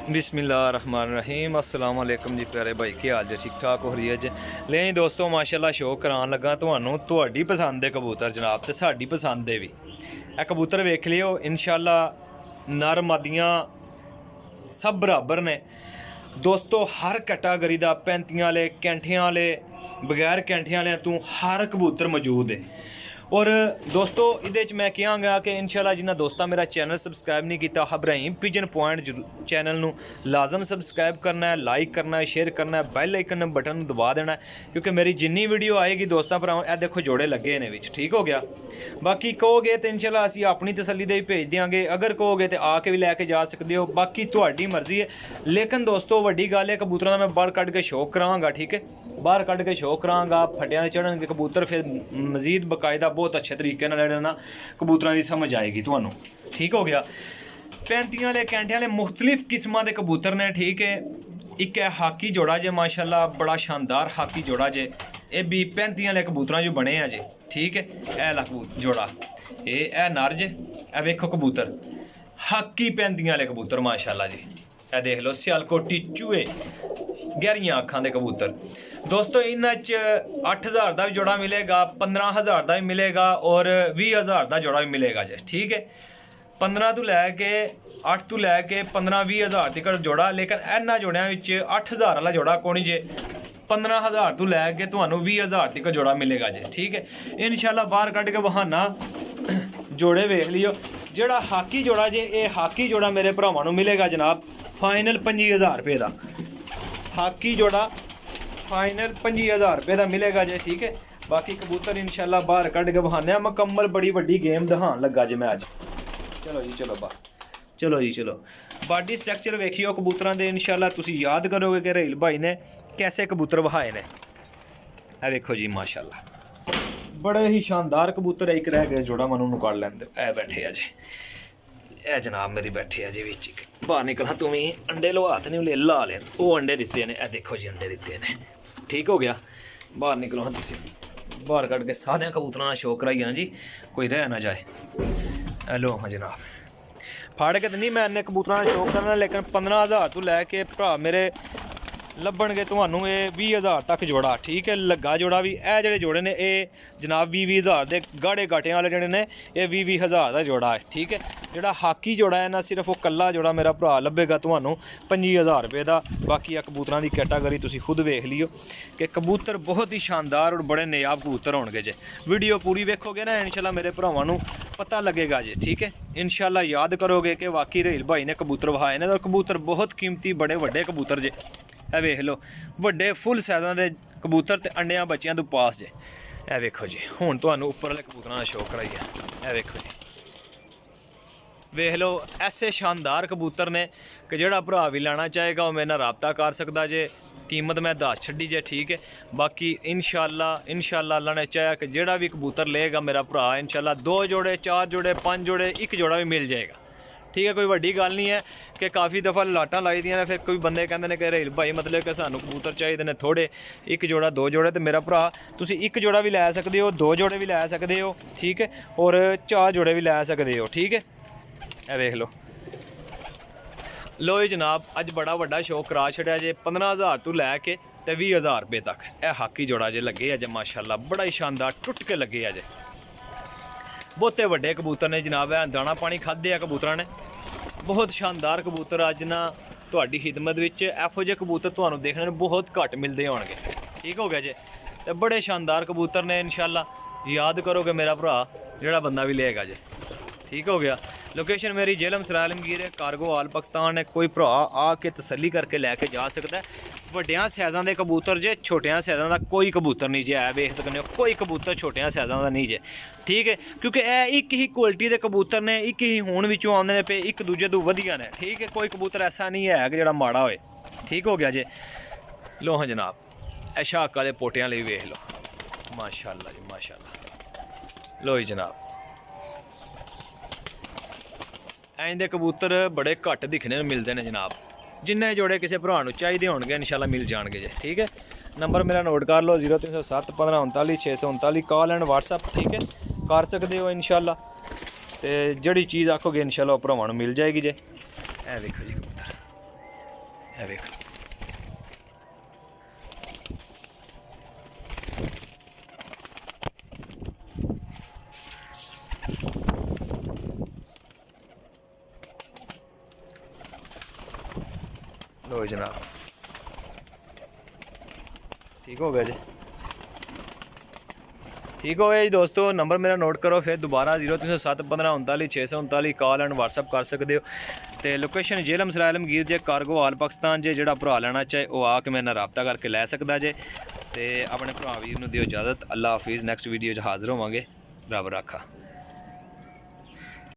बिस्मिल्लाहिर्रहमानिर्रहीम अस्सलाम वालेकुम जी प्यारे भाई की हाल जे ठीक ठाक हो रही है जे ले दोस्तों माशाल्लाह शो करान लगा तुहानू पसंद दे कबूतर जनाब ते साडी पसंद दे भी ए कबूतर वेख लियो इंशाल्लाह नर मादियां सब बराबर ने दोस्तों। हर कैटागरी दा 35 वाले कैंठियां वाले बगैर कैंठियां वाले तू हर कबूतर मौजूद है। और दोस्तों इहदे च मैं कहांगा कि इंशाल्लाह जिन्हां दोस्तां मेरा चैनल सबसक्राइब नहीं किया इब्राहिम पिजन पॉइंट चैनल नू लाजम सबसक्राइब करना है, लाइक करना है, शेयर करना है, बैल आइकन बटन दबा देना है क्योंकि मेरी जिन्नी वीडियो आएगी दोस्तों भरावां ए देखो जोड़े लगे ने विच ठीक हो गया। बाकी कहोगे तो इंशाल्लाह असीं अपनी तसल्ली दे भेज देंगे, अगर कहोगे तो आके भी लैके जा सकते हो, बाकी तुहाडी मर्जी है। लेकिन दोस्तों वड्डी गल है कबूतरां दा मैं बाहर कढ के शौक करांगा ठीक है, बाहर कढ के शौक करांगा फटियां दे चढ़नगे कबूतर फिर मजीद बकायदा बहुत अच्छे तरीके नाल ना कबूतरां दी समझ आएगी तुहानू ठीक हो गया। 35 वाले कैंठियां वाले मुख्तलिफ किस्मां दे कबूतर ने ठीक है। एक है हाकी जोड़ा जे माशाल्लाह बड़ा शानदार हाकी जोड़ा जे ये भी 35 वाले कबूतरां जो बने हैं जे ठीक है। ए ला जोड़ा ए नर जे ए वेखो कबूतर हाकी 35 वाले कबूतर माशाल्लाह जी ए देख लो सियालकोटी चूहे गहरियां अखां दे कबूतर। दोस्तों इन्हां च 8000 का भी जोड़ा मिलेगा, 15000 का भी मिलेगा और 20000 का जोड़ा भी मिलेगा जे ठीक है। 15 तो लैके 8 तो लैके 15-20 तक जोड़ा, लेकिन इन्हां जोड़ियां विच 8000 वाला जोड़ा कोनी जे 15000 तो लैके तुहानू 20000 तक जोड़ा मिलेगा जे ठीक है। इंशाल्लाह बाहर कढ के बहाना जोड़े वेख लियो। जिहड़ा हाकी जोड़ा जे ये हाकी जोड़ा मेरे भरावां नू मिलेगा जनाब फाइनल 25000 रुपये का। हाकी जोड़ा फाइनल 25000 रुपये का मिलेगा जे ठीक है। बाकी कबूतर इंशाल्लाह बाहर कढ के बहाने मुकम्मल बड़ी वड्डी गेम दिखान लगा जे मैं अज। चलो जी चलो बस चलो जी चलो। बॉडी स्ट्रक्चर वेखियो कबूतरां दे इंशाल्लाह तुसी याद करोगे कि रहील भाई ने कैसे कबूतर वहाए ने। ए वेखो जी माशाल्लाह बड़े ही शानदार कबूतर। एक रह गए जोड़ा मनु नू काट लैंदे ए बैठे अजे ए जनाब मेरी बैठे अजे विच बाहर निकलना तू भी अंडे लो हाथ नहीं ले ला लें वो अंडे दिते ने ए देखो जी अंडे दिते ने ठीक हो गया। बाहर निकलो हाँ तुम बाहर कट के सारे कबूतरों का शो कराई हाँ जी कोई रह ना जाए। लो हाँ जनाब फाड़ के तो नहीं मैं इन्ने कबूतरों का शो करना, लेकिन 15000 तो लैके भरा मेरे लब्भणगे तुहानू ये 20000 तक जोड़ा ठीक है। लग्गा जोड़ा भी ए जेह्ड़े जोड़े ने ये जनाब 20-20000 के गाढ़े गाटियां वाले जोड़े ने ये 20-20000 का जोड़ा है ठीक है। जोड़ा हाकी जोड़ा है ना सिर्फ वो कल्ला जोड़ा मेरा भरा लभेगा तुहानू 25000 रुपये का। बाकी आ कबूतरां दी कैटागरी तुसीं खुद वेख लियो कि कबूतर बहुत ही शानदार और बड़े नायाब कबूतर होणगे जे। वीडियो पूरी वेखोगे ना इंशाल्लाह मेरे भरावां नू पता लगेगा जे ठीक है। इंशाल्लाह याद करोगे कि वाकई रहील भाई ने कबूतर वहाए ने और कबूतर बहुत कीमती बड़े वड्डे कबूतर जे। ए वेख लो वड्डे फुल सैज़ां दे कबूतर ते अंडियां बच्चियां तो पास जे। ए वेखो जी हुण तुहानू उपर वाले कबूतरां दा शौक कराइए। ए वेखो जी वेख लो ऐसे शानदार कबूतर ने कि जिहड़ा भरा भी लैना चाहेगा वो मेरे नाल राबता कर सकदा जे। कीमत मैं दस छड्डी जे ठीक है। बाकी इंशाल्लाह अल्लाह ने चाहेआ कि जिहड़ा भी कबूतर लेगा मेरा भरा इंशाल्लाह 2 जोड़े 4 जोड़े 5 जोड़े 1 जोड़ा भी मिल जाएगा ठीक है। कोई वड्डी गल नहीं है कि काफ़ी दफ़ा लाटां लाई दियां ने फिर कोई बंदे कहंदे ने कि रहील भाई मतलब कि सानू कबूतर चाहिए ने थोड़े 1 जोड़ा 2 जोड़े तो मेरा भरा तुसी 1 जोड़ा भी लै सकदे हो, 2 जोड़े भी लै सकदे हो ठीक है और 4 जोड़े भी लै सकदे हो ठीक है। ए वेख लो जी जनाब अज बड़ा वड्डा शौक करा छड़िया जे 15000 तो लैके ते 20000 रुपये तक। ए हाकी जोड़ा जे लगे अजे माशाल्लाह बड़ा ही शानदार टुट के लगे अजे। बहुते वड्डे कबूतर ने जनाब है दाना पानी खादे आ कबूतरां ने। बहुत शानदार कबूतर अज ना तुहाडी खिदमत विच एफो जे कबूतर तुहानू देखने नूं बहुत घट मिलते होणगे ठीक हो गया जे। ते बड़े शानदार कबूतर ने इंशाल्लाह याद करोगे मेरा भरा जिहड़ा बंदा भी लेगा जे ठीक हो गया। लोकेशन मेरी जेलम सराय आलमगीर है कार्गो आल पाकिस्तान है। कोई भरा आके तसल्ली करके लैके जा सकता है। वड्डियां सैज़ां दे कबूतर जे छोटियां सैज़ां दा कोई कबूतर नहीं जे है वेख सकने कोई कबूतर छोटियां सैज़ां दा नहीं जे ठीक है क्योंकि एक ही क्वालिटी दे कबूतर ने एक ही हुण विचों आउंदे ने पे एक दूजे तो वधिया ने ठीक है। कोई कबूतर ऐसा नहीं है कि जिहड़ा माड़ा होए ठीक हो गया जे। लो हाँ जनाब ए शाक वाले पोटियां लई वेख लो माशाल्लाह जी माशाल्लाह। लो जी जनाब इंज दे कबूतर बड़े घट दिखने मिलते हैं जनाब। जिन्ने जोड़े किसी भरा नूं चाहिए होणगे इंशाल्लाह मिल जाएंगे जे ठीक है। नंबर मेरा नोट कर लो 0307 15 39 639 कॉल एंड व्हाट्सअप ठीक है कर सकते हो इंशाल्लाह। तो जिहड़ी चीज़ आखोगे इंशाल्लाह भरावां नूं मिल जाएगी जे। ए देखो जी कबूतर ਇਹ ਵੇਖ लो जनाब ठीक हो गया जी। ठीक हो गया जी दोस्तों, नंबर मेरा नोट करो फिर दोबारा 0307 15 39 639 कॉल एंड व्हाट्सअप कर सकते हो। तो लोकेशन जेल मसरा आलमगीर जे कारगो आल पाकिस्तान जे जो भरा लेना चाहे वो आके मेरे नाल रबता करके लै सकता जे। तो अपने भरा वीर नूं दिओ इजाज़त। अल्लाह हाफिज़। नैक्सट वीडियो हाज़िर होवांगे। रब राखा।